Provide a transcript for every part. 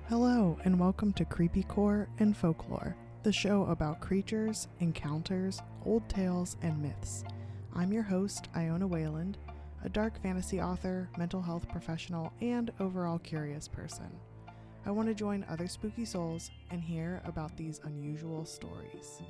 Hello, and welcome to Creepycore and Folklore, the show about creatures, encounters, old tales, and myths. I'm your host, Iona Wayland, a dark fantasy author, mental health professional, and overall curious person. I want to join other spooky souls and hear about these unusual stories.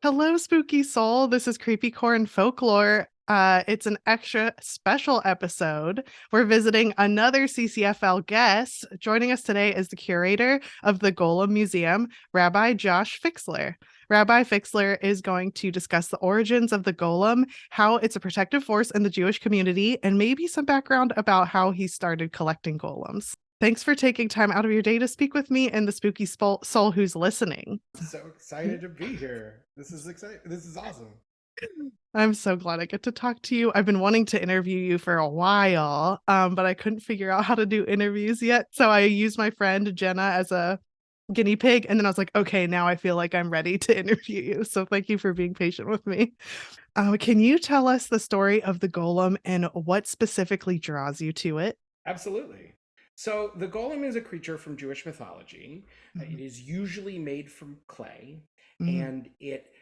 Hello, spooky soul. This is Creepycore and Folklore. It's an extra special episode. We're visiting another CCFL guest. Joining us today is the curator of the Golem Museum, Rabbi Josh Fixler. Rabbi Fixler is going to discuss the origins of the golem, how it's a protective force in the Jewish community, and maybe some background about how he started collecting golems. Thanks for taking time out of your day to speak with me and the spooky soul who's listening. So excited to be here. This is exciting. This is awesome. I'm so glad I get to talk to you. I've been wanting to interview you for a while, but I couldn't figure out how to do interviews yet. So I used my friend Jenna as a guinea pig. And then I was like, okay, now I feel like I'm ready to interview you. So thank you for being patient with me. Can you tell us the story of the golem and what specifically draws you to it? Absolutely. So the golem is a creature from Jewish mythology. Mhm. It is usually made from clay, Mhm. and it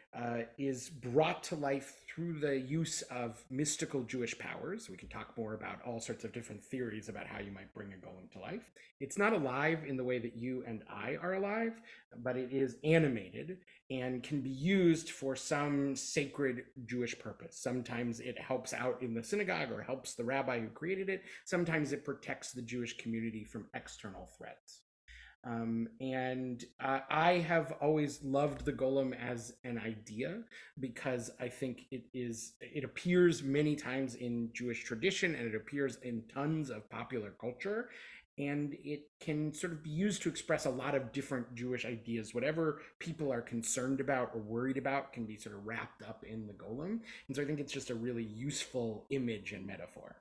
is brought to life through the use of mystical Jewish powers. We can talk more about all sorts of different theories about how you might bring a golem to life. It's not alive in the way that you and I are alive, but it is animated and can be used for some sacred Jewish purpose. Sometimes it helps out in the synagogue or helps the rabbi who created it. Sometimes it protects the Jewish community from external threats. I have always loved the golem as an idea because I think it appears many times in Jewish tradition and it appears in tons of popular culture. And it can sort of be used to express a lot of different Jewish ideas. Whatever people are concerned about or worried about can be sort of wrapped up in the golem. And so I think it's just a really useful image and metaphor.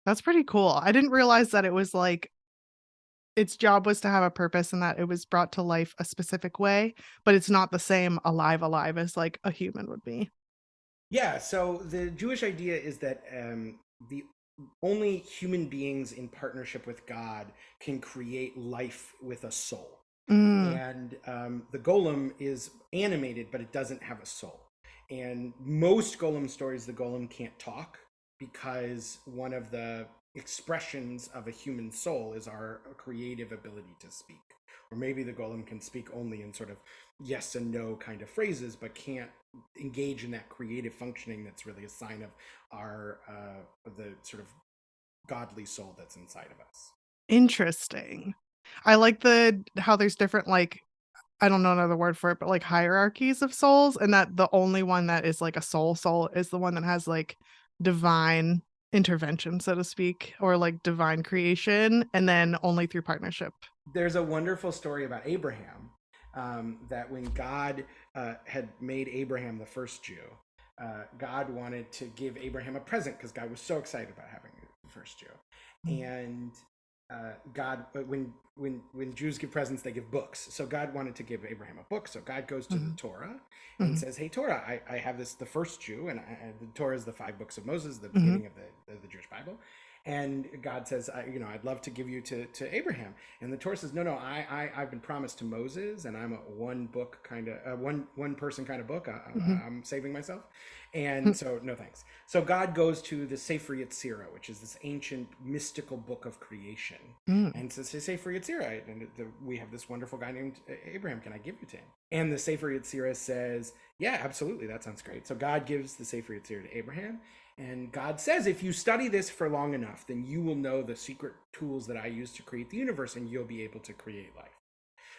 That's pretty cool. I didn't realize that it was like its job was to have a purpose and that it was brought to life a specific way, but it's not the same alive as like a human would be. Yeah, so the Jewish idea is that the only human beings in partnership with God can create life with a soul. Mm. And the golem is animated, but it doesn't have a soul. And most golem stories, the golem can't talk because one of the expressions of a human soul is our creative ability to speak. Or maybe the golem can speak only in sort of yes and no kind of phrases, but can't engage in that creative functioning that's really a sign of our the sort of godly soul that's inside of us. Interesting. I like the how there's different like I don't know another word for it, but like hierarchies of souls, and that the only one that is like a soul is the one that has like divine intervention, so to speak, or like divine creation, and then only through partnership. There's a wonderful story about Abraham, that when God had made Abraham the first Jew, God wanted to give Abraham a present because God was so excited about having the first Jew. And God, when Jews give presents, they give books. So God wanted to give Abraham a book. So God goes to the Mhm. Torah and Mhm. says, "Hey Torah, I have this the first Jew, and the Torah is the five books of Moses, the Mhm. beginning of the Jewish Bible." And God says, I'd love to give you to Abraham. And the Torah says, no, I've been promised to Moses, and I'm a one book kind of one person kind of book. Mhm. I'm saving myself, and so no thanks. So God goes to the Sefer Yetzirah, which is this ancient mystical book of creation, Mhm. and says, Sefer Yetzirah, and we have this wonderful guy named Abraham. Can I give you to him? And the Sefer Yetzirah says, yeah, absolutely, that sounds great. So God gives the Sefer Yetzirah to Abraham, and God says, if you study this for long enough, then you will know the secret tools that I use to create the universe, and you'll be able to create life.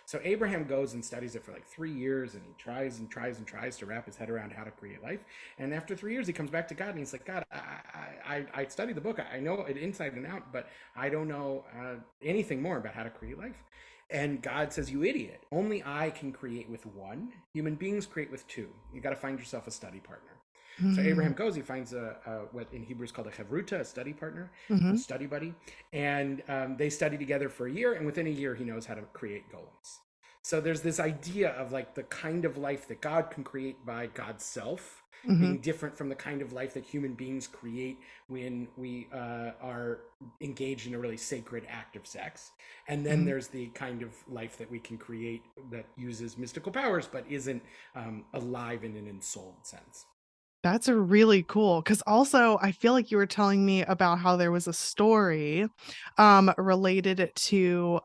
So Abraham goes and studies it for like 3 years, and he tries and tries and tries to wrap his head around how to create life. And after 3 years, he comes back to God and he's like, God, I studied the book. I know it inside and out, but I don't know anything more about how to create life. And God says, you idiot. Only I can create with one. Human beings create with two. You got to find yourself a study partner. So Abraham Mhm. goes, he finds what in Hebrew is called a chavruta, a study partner, a Mhm. study buddy, and they study together for a year. And within a year, he knows how to create golems. So there's this idea of like the kind of life that God can create by God's self Hmm. being different from the kind of life that human beings create when we are engaged in a really sacred act of sex. And then Hmm. there's the kind of life that we can create that uses mystical powers but isn't alive in an ensouled sense. That's a really cool, because also I feel like you were telling me about how there was a story related to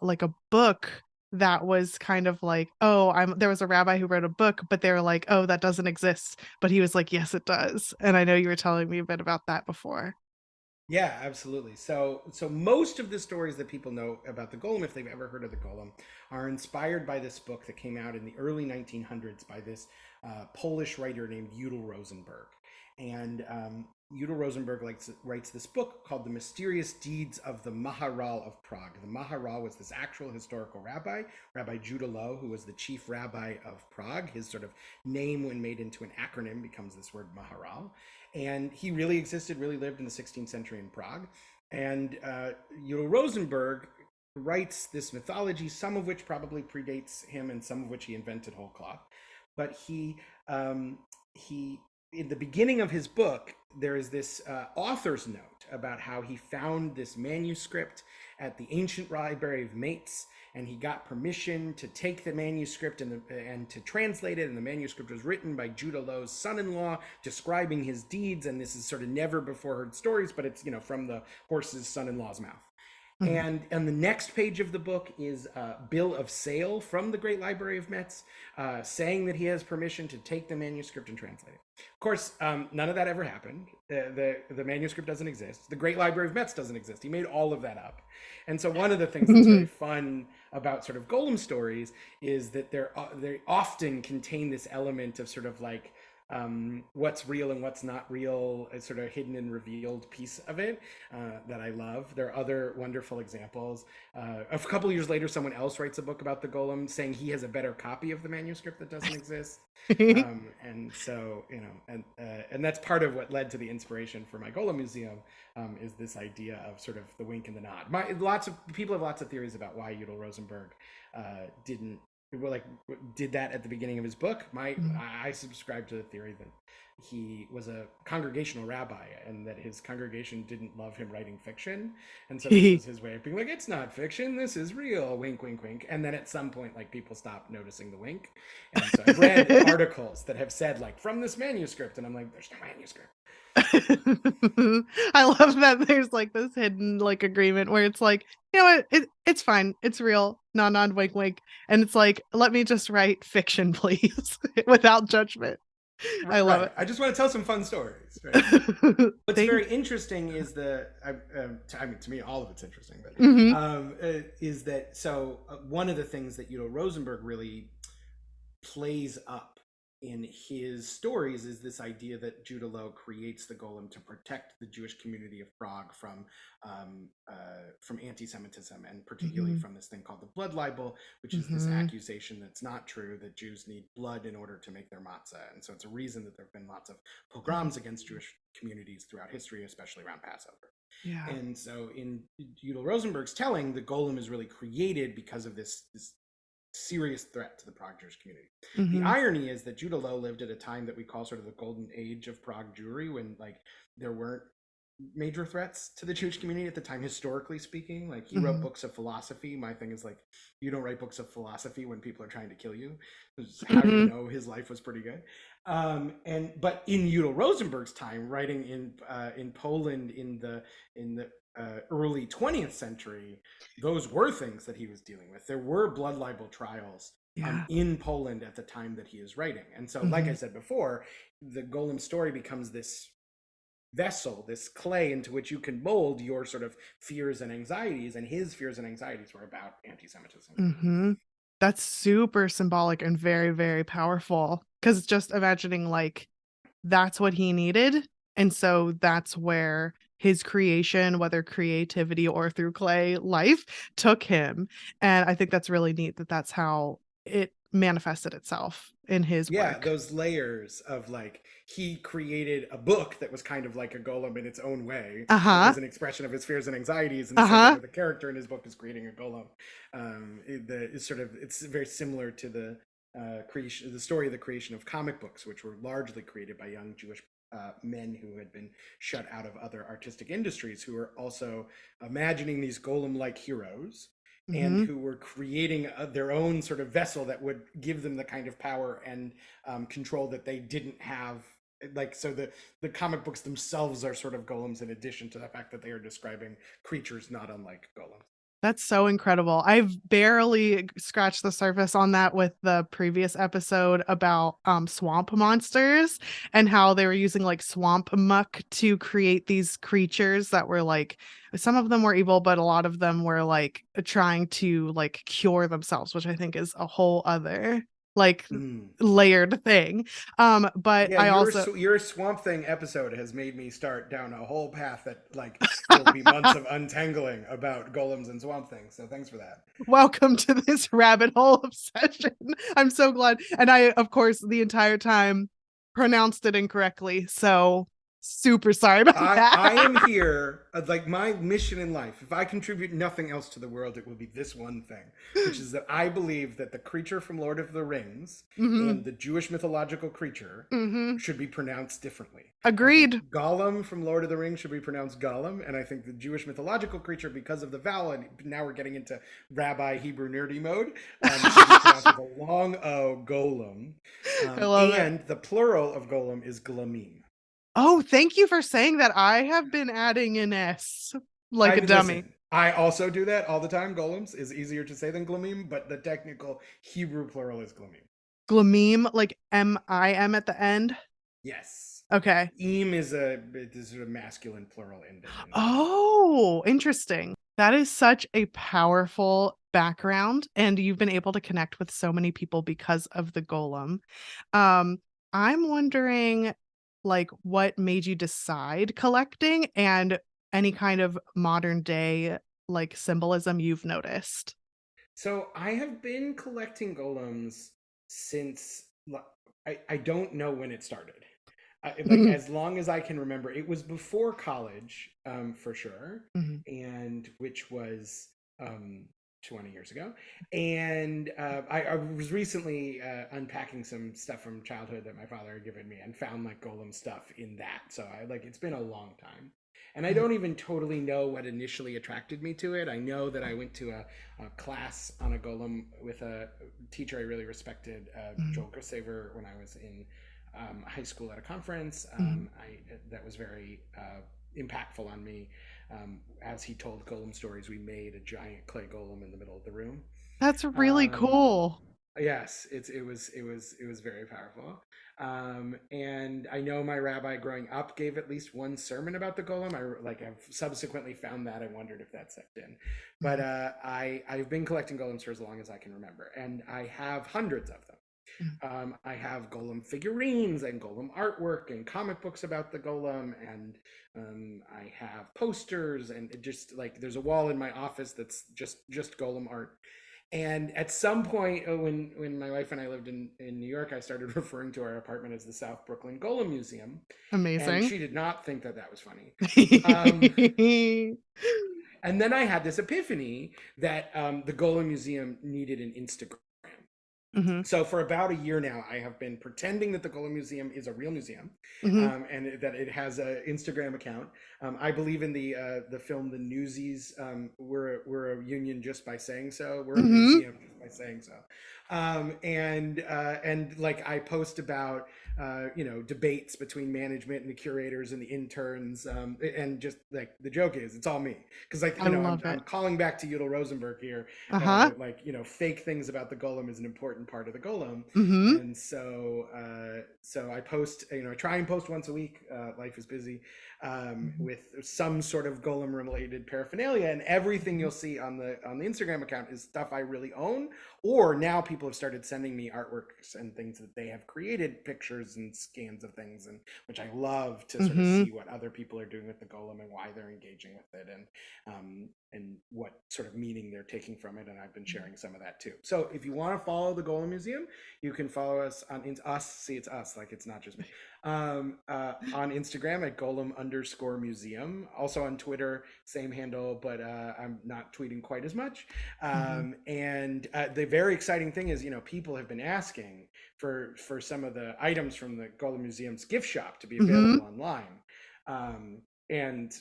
like a book that was kind of like, oh, there was a rabbi who wrote a book, but they were like, oh, that doesn't exist. But he was like, yes, it does. And I know you were telling me a bit about that before. Yeah, absolutely. So most of the stories that people know about the Golem, if they've ever heard of the Golem, are inspired by this book that came out in the early 1900s by this Polish writer named Udall Rosenberg. And Udall Rosenberg writes this book called The Mysterious Deeds of the Maharal of Prague. The Maharal was this actual historical rabbi, Rabbi Judah Loew, who was the chief rabbi of Prague. His sort of name, when made into an acronym, becomes this word Maharal. And he really existed, really lived in the 16th century in Prague. And Udall Rosenberg writes this mythology, some of which probably predates him, and some of which he invented whole cloth. But he in the beginning of his book, there is this author's note about how he found this manuscript at the ancient library of Mainz, and he got permission to take the manuscript and to translate it. And the manuscript was written by Judah Loew's son-in-law, describing his deeds. And this is sort of never before heard stories, but it's from the horse's son-in-law's mouth. Mhm. And the next page of the book is a bill of sale from the Great Library of Metz, saying that he has permission to take the manuscript and translate it. Of course, none of that ever happened. The manuscript doesn't exist. The Great Library of Metz doesn't exist. He made all of that up. And so one of the things that's very fun about sort of Golem stories is that they often contain this element of sort of like what's real and what's not real, a sort of hidden and revealed piece of it that I love. There are other wonderful examples. A couple of years later, someone else writes a book about the Golem, saying he has a better copy of the manuscript that doesn't exist. And so and that's part of what led to the inspiration for my Golem museum, is this idea of sort of the wink and the nod. Lots of people have lots of theories about why Udall Rosenberg didn't like did that at the beginning of his book. I subscribe to the theory that he was a congregational rabbi and that his congregation didn't love him writing fiction, and so this was his way of being like, it's not fiction, this is real, wink wink wink. And then at some point, like, people stopped noticing the wink, and so I've read articles that have said like, from this manuscript, and I'm like, there's no manuscript. I love that there's like this hidden like agreement where it's like, you know what, it's fine, it's real, nod nod, wink wink, and it's like, let me just write fiction, please, without judgment. I love Right, I just want to tell some fun stories, right? it. What's Thank. very interesting is I mean, to me, all of it's interesting, but Hmm. is that so one of the things that Rosenberg really plays up in his stories is this idea that Judah Loew creates the Golem to protect the Jewish community of Prague from anti-Semitism, and particularly Hmm. from this thing called the blood libel, which is this Hmm. accusation that's not true, that Jews need blood in order to make their matzah. And so it's a reason that there have been lots of pogroms against Jewish communities throughout history, especially around Passover. Yeah. And so in Udall Rosenberg's telling, the Golem is really created because of this serious threat to the Prague Jewish community. The Hmm. irony is that Judah Loew lived at a time that we call sort of the golden age of Prague Jewry, when like there weren't major threats to the Jewish community at the time, historically speaking. Like, he wrote Hmm. books of philosophy. My thing is like, you don't write books of philosophy when people are trying to kill you. How do you Hmm. know his life was pretty good? But in Udall Rosenberg's time, writing in Poland in the early 20th century, those were things that he was dealing with. There were blood libel trials Yeah. in Poland at the time that he is writing. And so, like I Hmm. said before, the Golem story becomes this vessel, this clay into which you can mold your sort of fears and anxieties. And his fears and anxieties were about anti Semitism. Hmm. That's super symbolic and very, very powerful. Because just imagining like that's what he needed. And so that's where his creation, whether creativity or through clay life, took him. And I think that's really neat that that's how it manifested itself in his Yeah, work. those layers of like he created a book that was kind of like a golem in its own way. That Uh-huh. was an expression of his fears and anxieties in the same way Uh-huh. that the character in his book is creating a golem. It's sort of it's very similar to the creation, the story of the creation of comic books, which were largely created by young Jewish men who had been shut out of other artistic industries, who were also imagining these golem-like heroes and Mm-hmm. who were creating their own sort of vessel that would give them the kind of power and control that they didn't have. Like, so the comic books themselves are sort of golems, in addition to the fact that they are describing creatures not unlike golems. That's so incredible. I've barely scratched the surface on that with the previous episode about swamp monsters and how they were using like swamp muck to create these creatures that were like, some of them were evil, but a lot of them were like trying to like cure themselves, which I think is a whole other like Mm. layered thing. But Yeah, I also your Swamp Thing episode has made me start down a whole path that like will be months of untangling about golems and Swamp Things. So thanks for that. welcome to this rabbit hole obsession. I'm so glad. And I, of course, the entire time pronounced it incorrectly. So super sorry about I that. am here, like my mission in life. If I contribute nothing else to the world, it will be this one thing, which is that I believe that the creature from Lord of the Rings Mm-hmm. and the Jewish mythological creature Mm-hmm. should be pronounced differently. I think Agreed. Gollum from Lord of the Rings should be pronounced Gollum, and I think the Jewish mythological creature, because of the vowel, and now we're getting into rabbi Hebrew nerdy mode, should be pronounced with a long O, Golem. I love it. And the plural of Golem is Glamim. Oh, thank you for saying that. I have been adding an S like I a dummy. listen. I also do that all the time. Golems is easier to say than glamim, but the technical Hebrew plural is glamim. Glamim, like M-I-M at the end. Yes. Okay. Eem is a masculine plural ending in Hebrew. Oh, interesting. That is such a powerful background, and you've been able to connect with so many people because of the golem. Um, I'm wondering, like, what made you decide collecting and any kind of modern day, like, symbolism you've noticed. So I have been collecting golems since I don't know when it started. Like Mhm. as long as I can remember, it was before college, for sure, Mhm. and which was um, 20 years ago. And I was recently unpacking some stuff from childhood that my father had given me, and found like golem stuff in that. So I like it's been a long time. And I Mhm. don't even totally know what initially attracted me to it. I know that I went to a class on a golem with a teacher I really respected, Mhm. Joel Grissaver, when I was in high school at a conference. Mhm. That was very impactful on me. As he told golem stories, we made a giant clay golem in the middle of the room. That's really Um, cool. yes, it was very powerful. And I know my rabbi growing up gave at least one sermon about the golem. I've subsequently found that. I wondered if that set in, but Mhm. I've been collecting golems for as long as I can remember, and I have hundreds of them. Mhm. I have golem figurines and golem artwork and comic books about the golem, and I have posters, and it just like there's a wall in my office that's just golem art. And at some point, when my wife and I lived in New York, I started referring to our apartment as the South Brooklyn Golem Museum, and Amazing. she did not think that that was funny. Um, and then I had this epiphany that the Golem Museum needed an Instagram. Mhm. So for about a year now, I have been pretending that the Golem Museum is a real museum, Mhm. and that it has an Instagram account. I believe in the film The Newsies. We're a union just by saying so. We're a Mhm. museum just by saying so. And like I post about debates between management and the curators and the interns, and just like the joke is it's all me, because like I I'm love I'm it. calling back to Udall Rosenberg here. Uh-huh. Fake things about the golem is an important part of the golem. Mhm. And so I post, I try and post once a week. Life is busy, Mhm. with some sort of golem related paraphernalia, and everything Mhm. you'll see on the Instagram account is stuff I really own, Or now people have started sending me artworks and things that they have created, pictures and scans of things, and which I love to sort of Mm-hmm. see what other people are doing with the golem and why they're engaging with it, and what sort of meaning they're taking from it. And I've been sharing some of that too. So if you want to follow the Golem Museum, you can follow us on us. See, it's us, like it's not just me. On Instagram at golem_museum. Also on Twitter, same handle, but I'm not tweeting quite as much. Mm-hmm. And the very exciting thing is, people have been asking for some of the items from the Golem Museum's gift shop to be available online. Um, and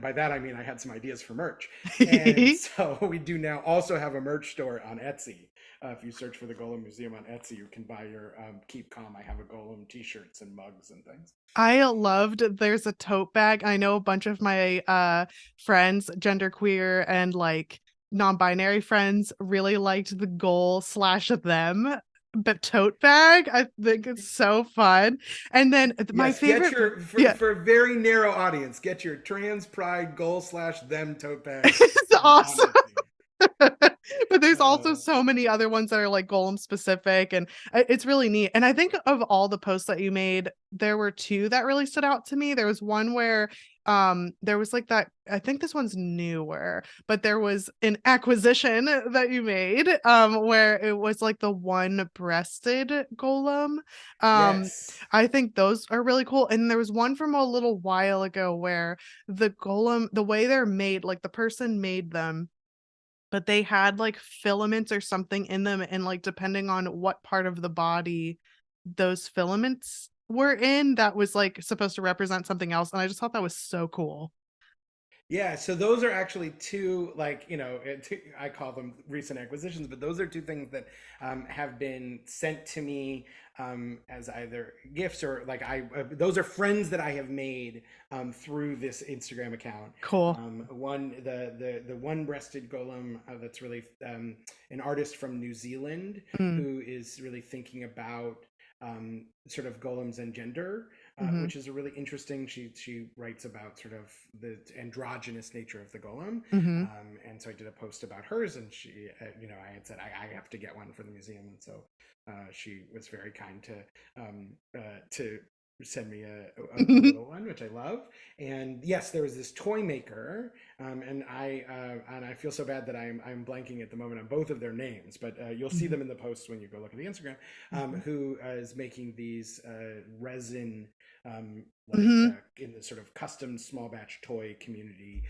by that I mean I had some ideas for merch, and Mm-hmm. so we do now also have a merch store on Etsy. If you search for the Golem Museum on Etsy, you can buy your Keep Calm, I Have a Golem t-shirts and mugs and things. I loved there's a tote bag. I know a bunch of my friends, genderqueer and like non-binary friends, really liked the goal slash them, but tote bag. I think it's so fun. And then my Yes, get favorite, your yeah, for a very narrow audience, get your trans pride goal/them tote bag it's on awesome. Etsy. But there's also Uh, so many other ones that are like Golem specific, and it's really neat. And I think of all the posts that you made, there were two that really stood out to me. There was one where there was like that, I think this one's newer, but there was an acquisition that you made where it was like the one breasted golem. um yes. I think those are really cool. And there was one from a little while ago where the golem, the way they're made, like the person made them, but they had like filaments or something in them, and like depending on what part of the body those filaments were in, that was like supposed to represent something else, and I just thought that was so cool. Yeah, so those are actually two, like, I call them recent acquisitions, but those are two things that have been sent to me as either gifts or like those are friends that I have made through this Instagram account. Cool. The one-breasted golem that's really an artist from New Zealand Mm, who is really thinking about sort of golems and gender, mhm, which is a really interesting. She writes about sort of the androgynous nature of the golem, mhm. and so I did a post about hers, and she, I had said I have to get one for the museum, and so she was very kind to send me a little one, which I love. And yes, there was this toy maker, and I feel so bad that I'm blanking at the moment on both of their names, but you'll see Mhm, them in the posts when you go look at the Instagram. mhm, Who is making these resin, mhm, in the sort of custom small batch toy community,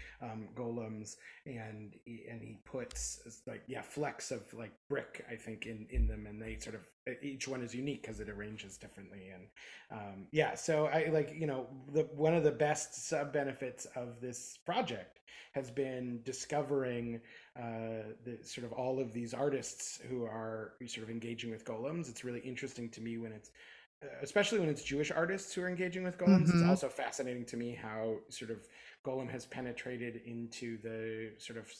golems, and he puts like, yeah, flecks of like brick, I think, in them, and they sort of, each one is unique because it arranges differently. And yeah, so I like, the one of the best sub benefits of this project has been discovering the sort of all of these artists who are sort of engaging with golems. It's really interesting to me when it's especially when it's Jewish artists who are engaging with golems. It's mhm, also fascinating to me how sort of golem has penetrated into the sort of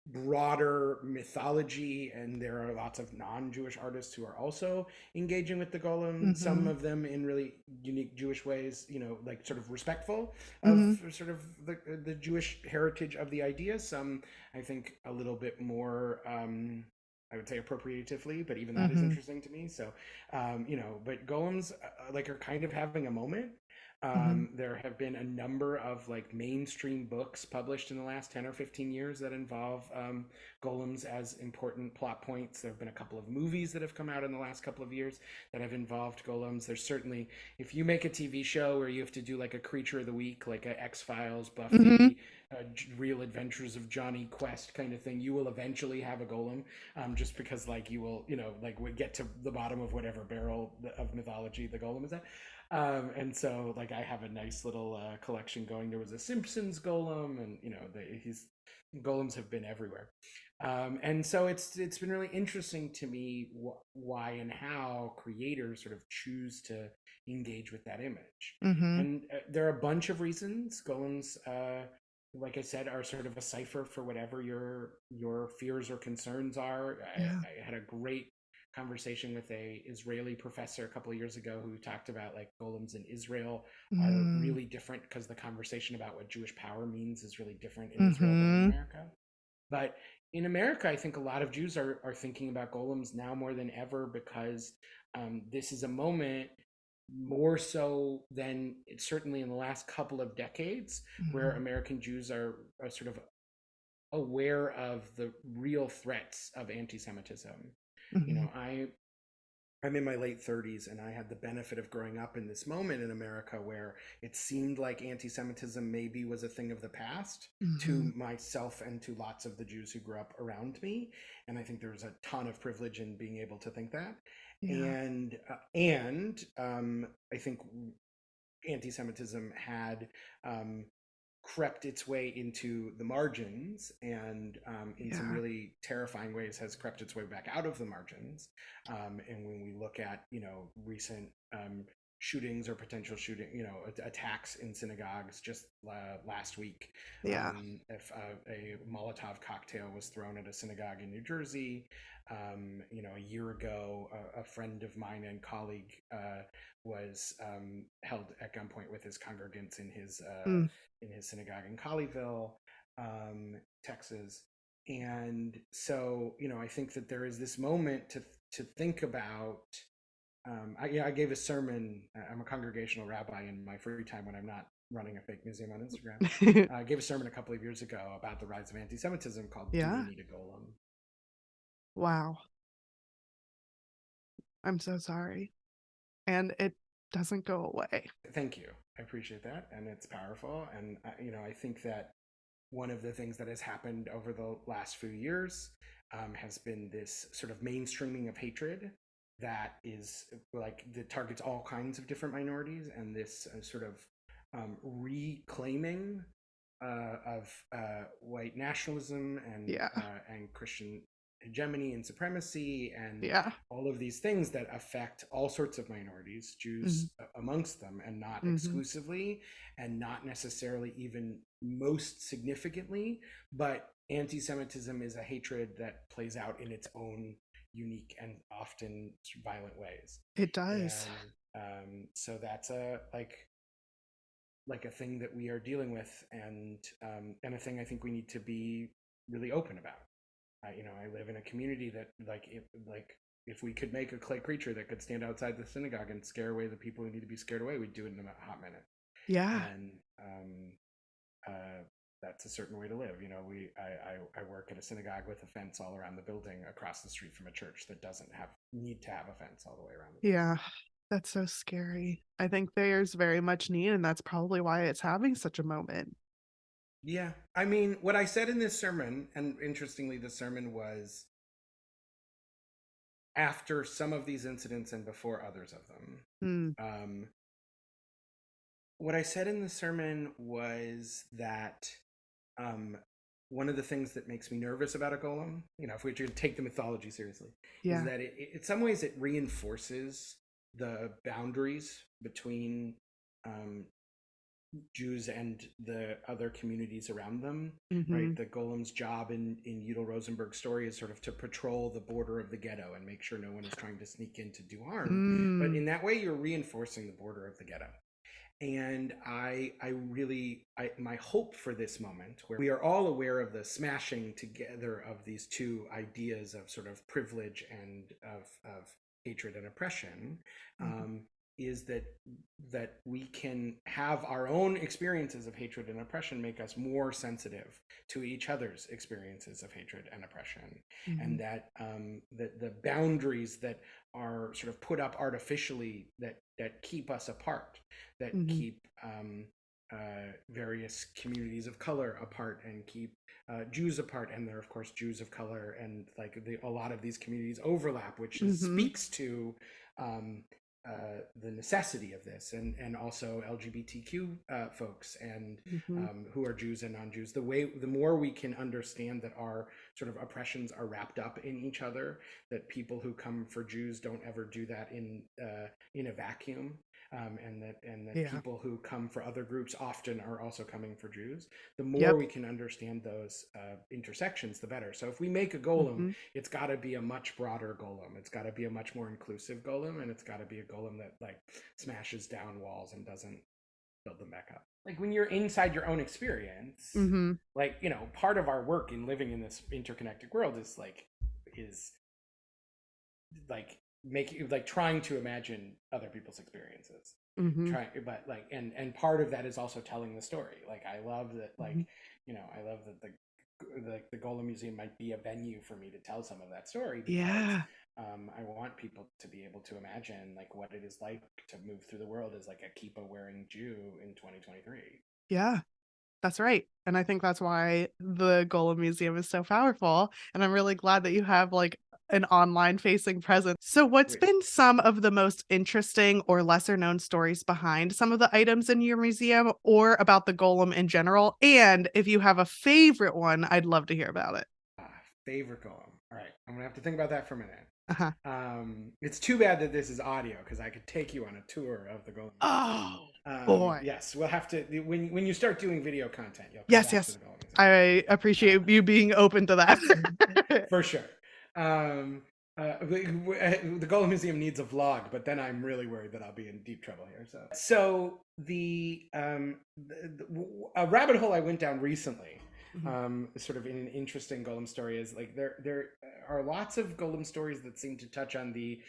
broader mythology, and there are lots of non-Jewish artists who are also engaging with the golem, some mhm, of them in really unique Jewish ways, like sort of respectful of mhm, sort of the Jewish heritage of the idea, some I think a little bit more, I would say appropriatively, but even that is mhm, interesting to me. So but golems like are kind of having a moment. mhm, There have been a number of like mainstream books published in the last 10 or 15 years that involve golems as important plot points. There have been a couple of movies that have come out in the last couple of years that have involved golems. There's certainly, if you make a TV show where you have to do like a creature of the week, like a X-Files, mhm, Buffy, Real Adventures of Johnny Quest kind of thing, you will eventually have a golem, just because like you will, like we get to the bottom of whatever barrel of mythology the golem is at. And so like I have a nice little collection going. There was a Simpsons golem, and he's golems have been everywhere. And so it's been really interesting to me why and how creators sort of choose to engage with that image. mhm. And there are a bunch of reasons. Golems, like I said, are sort of a cipher for whatever your fears or concerns are. Yeah. I had a great conversation with a Israeli professor a couple of years ago who talked about like golems in Israel are Mm, really different because the conversation about what Jewish power means is really different in Israel than in mhm. America. But in America, I think a lot of Jews are thinking about golems now more than ever because this is a moment more so than certainly in the last couple of decades where Mhm. American Jews are sort of aware of the real threats of anti-Semitism. You Mhm. know, I'm in my late 30s, and I had the benefit of growing up in this moment in America where it seemed like anti Semitism maybe was a thing of the past to Mhm. myself and to lots of the Jews who grew up around me. And I think there was a ton of privilege in being able to think that. Yeah. And I think anti Semitism had crept its way into the margins and in some Yeah. really terrifying ways has crept its way back out of the margins. And when we look at, recent shootings or potential shooting, attacks in synagogues just last week, Yeah. if a Molotov cocktail was thrown at a synagogue in New Jersey. A year ago, a friend of mine and colleague was held at gunpoint with his congregants Mm. in his synagogue in Colleyville, Texas. And so, I think that there is this moment to think about. I gave a sermon. I'm a congregational rabbi in my free time when I'm not running a fake museum on Instagram. I gave a sermon a couple of years ago about the rise of anti-Semitism called "Do We Yeah. Need a Golem?" Wow. I'm so sorry. And it doesn't go away. Thank you. I appreciate that, and it's powerful. And I think that one of the things that has happened over the last few years has been this sort of mainstreaming of hatred that is like that targets all kinds of different minorities, and this sort of reclaiming of white nationalism Yeah. and Christian hegemony and supremacy and Yeah. all of these things that affect all sorts of minorities, Mhm. Jews amongst them, and not Mhm. exclusively, and not necessarily even most significantly. But anti Semitism is a hatred that plays out in its own unique and often violent ways. It does. And so that's like a thing that we are dealing with, and a thing I think we need to be really open about. I live in a community that if we could make a clay creature that could stand outside the synagogue and scare away the people who need to be scared away, we'd do it in a hot minute. Yeah. And uh, that's a certain way to live. I work at a synagogue with a fence all around the building across the street from a church that doesn't have need to have a fence all the way around the building. Yeah. That's so scary. I think there's very much need, and that's probably why it's having such a moment. Yeah. I mean, what I said in this sermon, and interestingly, the sermon was after some of these incidents and before others of them. Mm. Um, what I said in the sermon was that um, one of the things that makes me nervous about a golem, if we should take the mythology seriously, is Yeah. that in some ways it reinforces the boundaries between um, Jews and the other communities around them, right? Mhm. The golem's job in Udall Rosenberg's story is sort of to patrol the border of the ghetto and make sure no one is trying to sneak in to do harm. But Mm. in that way, you're reinforcing the border of the ghetto. And my hope for this moment, where we are all aware of the smashing together of these two ideas of sort of privilege and of hatred and oppression, Mhm. is that we can have our own experiences of hatred and oppression make us more sensitive to each other's experiences of hatred and oppression, and Mhm. that the boundaries that are sort of put up artificially that keep us apart, that Mhm. keep various communities of color apart and keep Jews apart, and there are of course Jews of color, and a lot of these communities overlap, which Mhm. speaks to um, the necessity of this, and also LGBTQ folks, and Mhm. who are Jews and non-Jews. The more we can understand that our sort of oppressions are wrapped up in each other, that people who come for Jews don't ever do that in a vacuum, and that Yeah. people who come for other groups often are also coming for Jews. The more Yep. we can understand those intersections, the better. So if we make a golem, Mhm. it's got to be a much broader golem. It's got to be a much more inclusive golem, and it's got to be a golem that smashes down walls and doesn't build them back up. Like when you're inside your own experience, Mm-hmm. like, you know, part of our work in living in this interconnected world is like making, like trying to imagine other people's experiences, Mm-hmm. trying, but like, and part of that is also telling the story. Like I love that, like, you know, I love that the Golem Museum might be a venue for me to tell some of that story, because Yeah. I want people to be able to imagine like what it is like to move through the world as like a kippah wearing Jew in 2023. Yeah. That's right. And I think that's why the Golem Museum is so powerful. And I'm really glad that you have like an online facing presence. So, what's Wait, been some of the most interesting or lesser known stories behind some of the items in your museum or about the Golem in general? And if you have a favorite one, I'd love to hear about it. favorite Golem. All right, I'm gonna have to think about that for a minute. Uh-huh. It's too bad that this is audio, because I could take you on a tour of the Golem Museum. Oh, boy. Yes, we'll have to, when you start doing video content, you'll come Yes, back to yes. the Golem Museum. I appreciate you being open to that. For sure. The Golem Museum needs a vlog, but then I'm really worried that I'll be in deep trouble here. So a rabbit hole I went down recently, sort of in an interesting Golem story, is like there are lots of Golem stories that seem to touch on the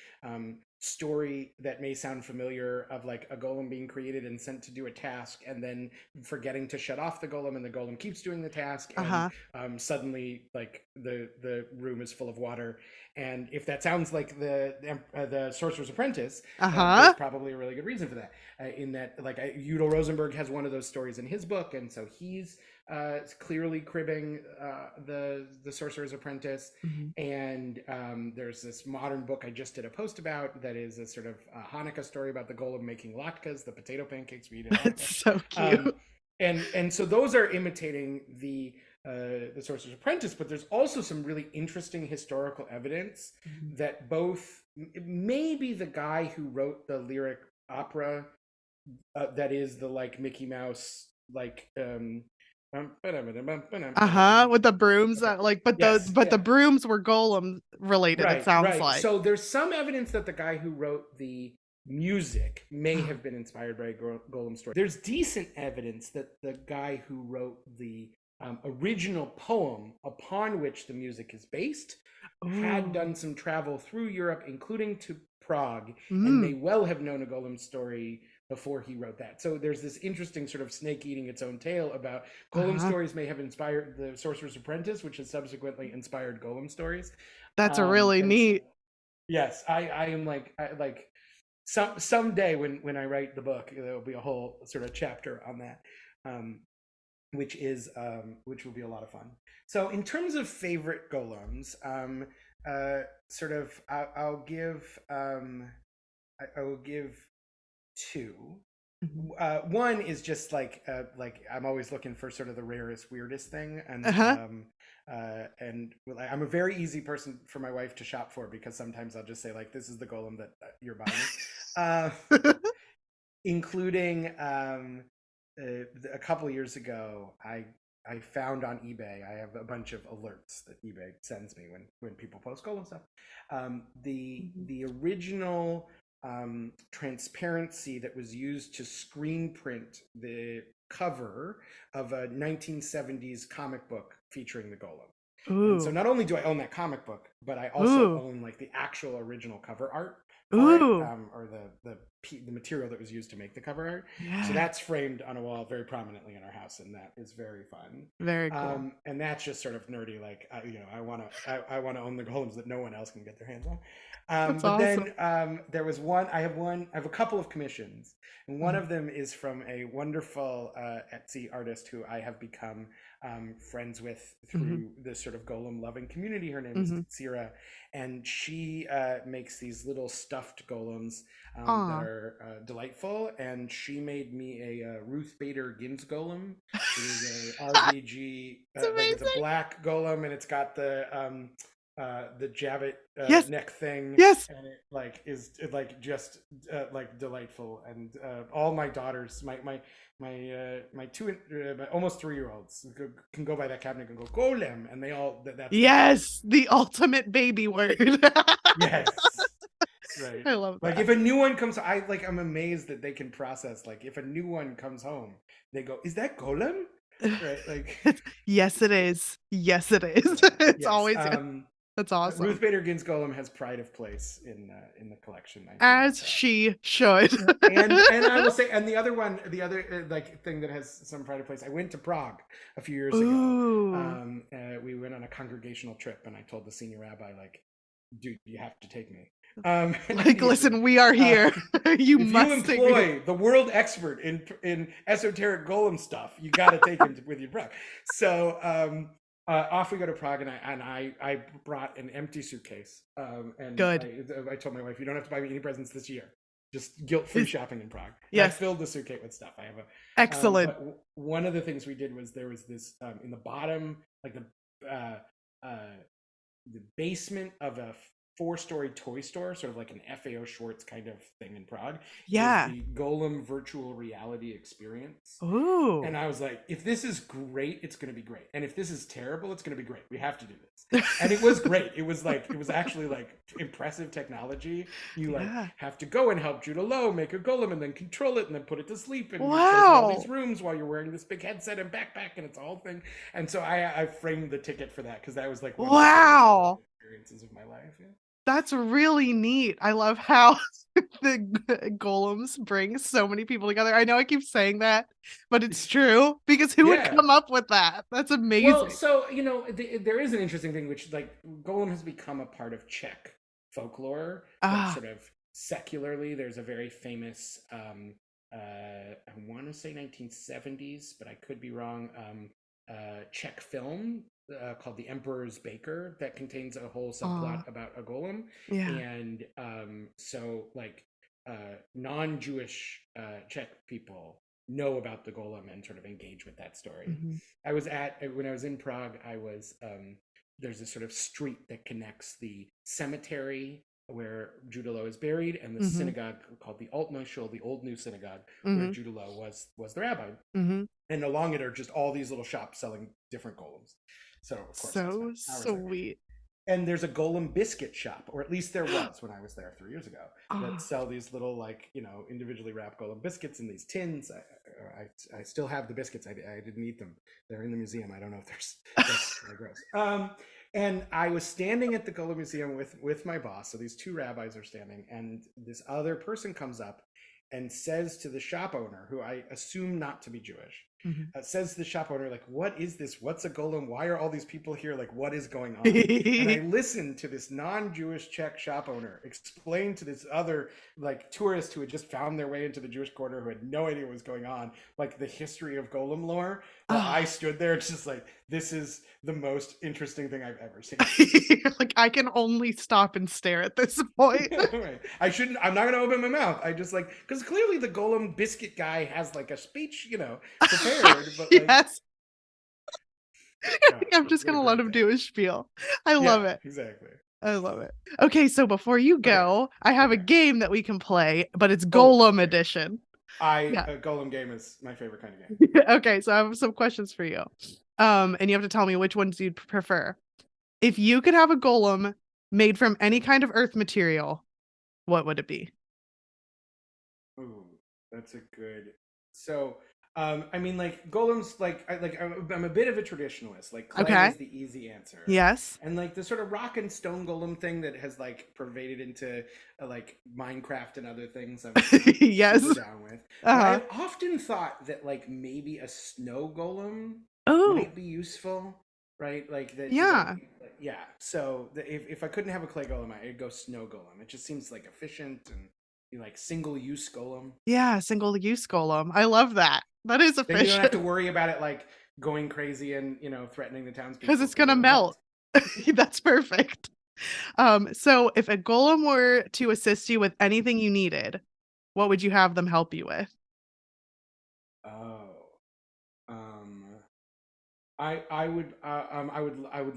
story that may sound familiar, of like a Golem being created and sent to do a task, and then forgetting to shut off the Golem, and the Golem keeps doing the task, and suddenly like the room is full of water. And if that sounds like the Sorcerer's Apprentice, there's probably a really good reason for that. In that, like, Udall Rosenberg has one of those stories in his book, and so he's clearly cribbing the Sorcerer's Apprentice. And there's this modern book I just did a post about that is a sort of Hanukkah story about the Golem making latkes, the potato pancakes we eat at Hanukkah. It's so cute. And so those are imitating the Sorcerer's Apprentice, but there's also some really interesting historical evidence that both maybe the guy who wrote the lyric opera, that is the like Mickey Mouse, like with the brooms, like, but the brooms were Golem related, it sounds like. So there's some evidence that the guy who wrote the music may have been inspired by a Golem story. There's decent evidence that the guy who wrote the original poem upon which the music is based had done some travel through Europe, including to Prague, and may well have known a Golem story before he wrote that. So there's this interesting sort of snake eating its own tail about Golem stories may have inspired the Sorcerer's Apprentice, which has subsequently inspired Golem stories. That's a really neat. Yes, I am like someday when I write the book, there will be a whole sort of chapter on that, which will be a lot of fun. So in terms of favorite Golems, I'll give two. One is just like I'm always looking for sort of the rarest, weirdest thing, and I'm a very easy person for my wife to shop for, because sometimes I'll just say like, this is the Golem that you're buying, including a couple years ago, I found on eBay, I have a bunch of alerts that eBay sends me when people post Golem stuff. The original transparency that was used to screen print the cover of a 1970s comic book featuring the Golem. And so not only do I own that comic book, but I also own like the actual original cover art for it, or the material that was used to make the cover art. So that's framed on a wall very prominently in our house, and that is very fun. Very cool. And that's just sort of nerdy, like I want to own the Golems that no one else can get their hands on. But awesome. Then there was one. I have a couple of commissions, and one of them is from a wonderful Etsy artist who I have become friends with through this sort of Golem loving community. Her name is Tsira, and she makes these little stuffed Golems that are delightful. And she made me a Ruth Bader Gins Golem. It is a RBG. It's a black Golem, and it's got the Javit neck thing, and it is just delightful. And all my daughters, my two almost 3-year-olds can go by that cabinet and go Golem, and they all that's the ultimate baby word. Yes. Right. I love Like that. if a new one comes, I'm amazed that they can process. Like if a new one comes home, they go, "Is that Golem?" Right? Like, Yes, it is. Yes, it is. yeah, It's yes. always yes. That's awesome. Ruth Bader Ginsburg's Golem has pride of place in the collection. I do know As that. she should. And I will say, and the other one, the other like thing that has some pride of place. I went to Prague a few years ago. Ooh. We went on a congregational trip, and I told the senior rabbi, like, "Dude, you have to take me. And I Like, needed to. listen, we are Uh, here. You if you must take me. employ the world expert in esoteric golem stuff, you got to take him with you to Prague." So off we go to Prague, and I brought an empty suitcase, and Good. I told my wife, "You don't have to buy me any presents this year. Just guilt-free Is shopping in Prague." And I yes. filled the suitcase with stuff. I have Excellent. but one of the things we did was there was this in the bottom, like uh, the basement of a four-story toy store, sort of like an FAO Schwartz kind of thing in Prague, is Yeah. the Golem virtual reality experience. And Ooh. I was like, if this is great, it's going to be great. And if this is terrible, it's going to be great. We have to do this. And it was great. It was actually like impressive technology. You like Yeah. have to go and help Judah Lowe make a golem and then control it and then put it to sleep. And you go through all these Wow. rooms while you're wearing this big headset and backpack, and it's all thing. And so I framed the ticket for that because that was like one of the greatest golem Wow. experiences of my life. Yeah. That's really neat. I love how the golems bring so many people together. I know I keep saying that, but it's true because who would Yeah. come up with that? That's Well, amazing. so there is an interesting thing, which like Golem has become a part of Czech folklore, like Ah, sort of secularly. There's a very famous, I want to say 1970s, but I could be wrong. Czech film called The Emperor's Baker that contains a whole oh, subplot about a golem, yeah. and so like non-Jewish Czech people know about the golem and sort of engage with that story. Hmm. When I was in Prague, I was there's this sort of street that connects the cemetery where Judah Lowe is buried and the Hmm. synagogue called the Alt Neushul, the Old New Synagogue, where Hmm. Judah Lowe was the rabbi. Hmm. And along it are just all these little shops selling different golems. So of course I spent So hours there. sweet. And there's a golem biscuit shop, or at least there was when I was there 3 years ago, that Oh, sell these little like individually wrapped golem biscuits in these tins. I still have the biscuits. I didn't eat them. They're in the museum. I don't know if there's that's kind of gross. And I was standing at the golem museum with my boss. So these two rabbis are standing, and this other person comes up and says to the shop owner, who I assume not to be Jewish, mhm. says to the shop owner, like, "What is this? What's a golem? Why are all these people here? Like, what is going on?" And I listened to this non-Jewish Czech shop owner explain to this other like tourist who had just found their way into the Jewish quarter, who had no idea what was going on, like the history of golem lore, while I Oh. stood there just like, this is the most interesting thing I've ever seen. Like I can only stop and stare at this point. Right. I shouldn't. I'm not going to open my mouth. I just like because clearly the golem biscuit guy has like a speech, prepared, but like, Yes. oh, I'm just what a gonna let great him day. do his spiel. I love Yeah, it. exactly. I love it. Okay, so before you Okay. go, I have a Okay. game that we can play, but it's Oh, Golem great. edition. Yeah. A golem game is my favorite kind of game. Okay, so I have some questions for you. And you have to tell me which ones you'd prefer. If you could have a golem made from any kind of earth material, what would it be? Ooh, that's a good. So, I mean, like golems, I'm a bit of a traditionalist. Like clay Okay. is the easy answer, Yes. and like the sort of rock and stone golem thing that has like pervaded into like Minecraft and other things, I'm not Yes. super down with. But Uh-huh. I've often thought that like maybe a snow golem Oh, might be useful, right? Like that, yeah. yeah. So if I couldn't have a clay golem, I'd go snow golem. It just seems like efficient and like single use golem. Yeah, single use golem. I love that. That is Then you don't have to efficient worry about it like going crazy and threatening the because townspeople it's because gonna it'll melt. melt. That's perfect. So if a golem were to assist you with anything you needed, what would you have them help you with? Oh, um, I would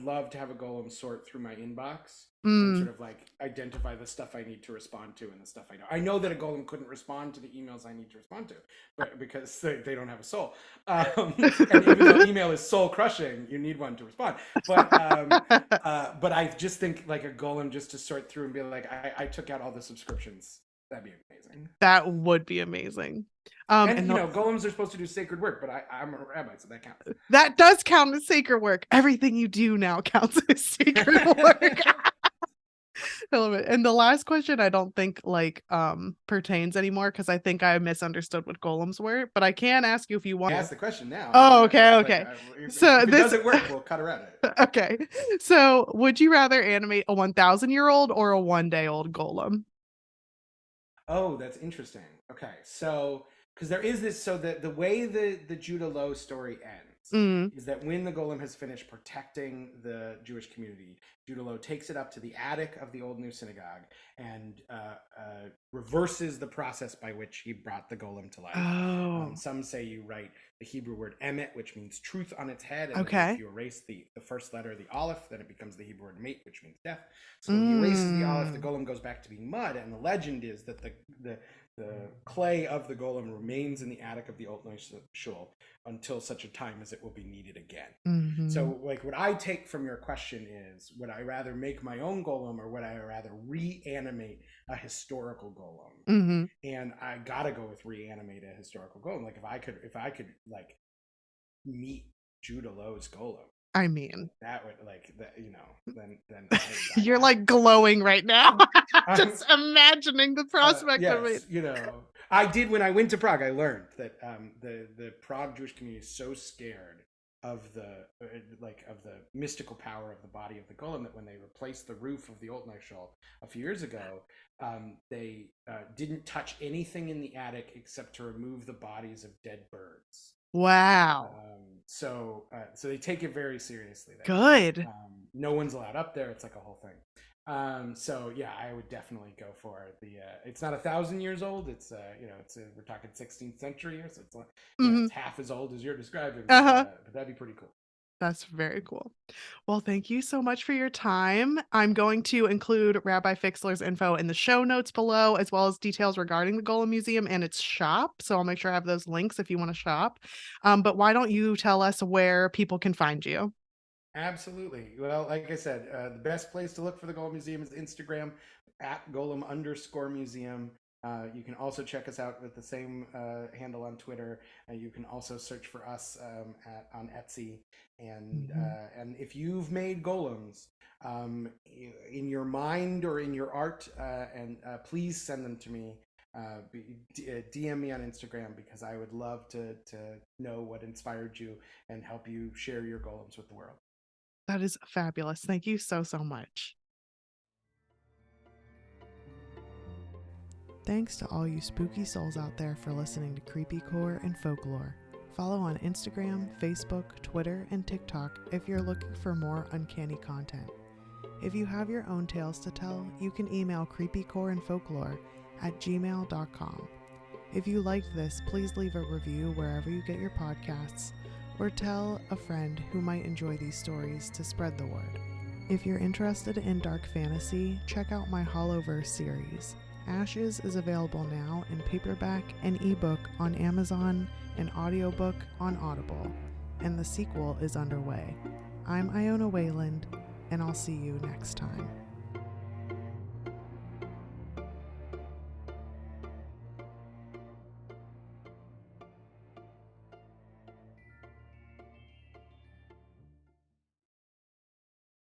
love to have a golem sort through my inbox and Mm, sort of like identify the stuff I need to respond to and the stuff I don't. I know that a golem couldn't respond to the emails I need to respond to, but because they don't have a soul. And even though email is soul crushing, you need one to respond. But I just think like a golem just to sort through and be like, I took out all the subscriptions. That'd be amazing. that would be amazing. And And you know, golems are supposed to do sacred work, but I'm a rabbi, so that counts. that does count as sacred work. Everything you do now counts as sacred work. I love it. And the last question I don't think like pertains anymore because I think I misunderstood what golems were, but I can ask you if you want Ask to. the question now. Oh, okay, Like, okay. So if it this doesn't work, we'll cut around it. okay. So would you rather animate a 1,000-year-old or a 1-day-old golem? Oh, that's interesting. Okay, so because there is this, so the way the Judah Low story ends Mm. is that when the golem has finished protecting the Jewish community, Judah Low takes it up to the attic of the old new synagogue and reverses the process by which he brought the golem to life. Oh, Some say you write the Hebrew word emet, which means truth, on its head, and then if okay. you erase the first letter of the aleph, then it becomes the Hebrew word mate, which means death. So he erases the aleph, the Mm. golem goes back to being mud, and the legend is that the clay of the golem remains in the attic of the old shul until such a time as it will be needed again. Mm-hmm. So, like, what I take from your question is, would I rather make my own golem or would I rather reanimate a historical golem? Mm-hmm. And I gotta go with reanimate a historical golem. Like, if I could like meet Judah Low's golem, I mean, that would like that, you know, then I would die you're like happy. glowing right now. Um, Just imagining the prospect of it. yes, you know, I did when I went to Prague. I learned that the Prague Jewish community is so scared of the of the mystical power of the body of the golem that when they replaced the roof of the old Nightshall a few years ago, they didn't touch anything in the attic except to remove the bodies of dead birds. Wow. So they take it very seriously there. Good. No one's allowed up there. It's like a whole thing. So yeah, I would definitely go for the. It's not 1,000 years old. It's we're talking 16th century here, so it's Mm-hmm. it's half as old as you're describing. Uh-huh. But that'd be pretty cool. That's very cool. Well, thank you so much for your time. I'm going to include Rabbi Fixler's info in the show notes below, as well as details regarding the Golem Museum and its shop. So I'll make sure I have those links if you want to shop. But why don't you tell us where people can find you? Absolutely. Well, like I said, the best place to look for the Golem Museum is Instagram at Golem_museum. You can also check us out with the same handle on Twitter. You can also search for us on Etsy. And if you've made golems in your mind or in your art, and please send them to me. DM me on Instagram because I would love to know what inspired you and help you share your golems with the world. That is fabulous. Thank you so, so much. Thanks to all you spooky souls out there for listening to Creepycore and Folklore. Follow on Instagram, Facebook, Twitter, and TikTok if you're looking for more uncanny content. If you have your own tales to tell, you can email creepycoreandfolklore@gmail.com. If you liked this, please leave a review wherever you get your podcasts, or tell a friend who might enjoy these stories to spread the word. If you're interested in dark fantasy, check out my Hollowverse series. Ashes is available now in paperback and ebook on Amazon and audiobook on Audible, and the sequel is underway. I'm Iona Wayland, and I'll see you next time.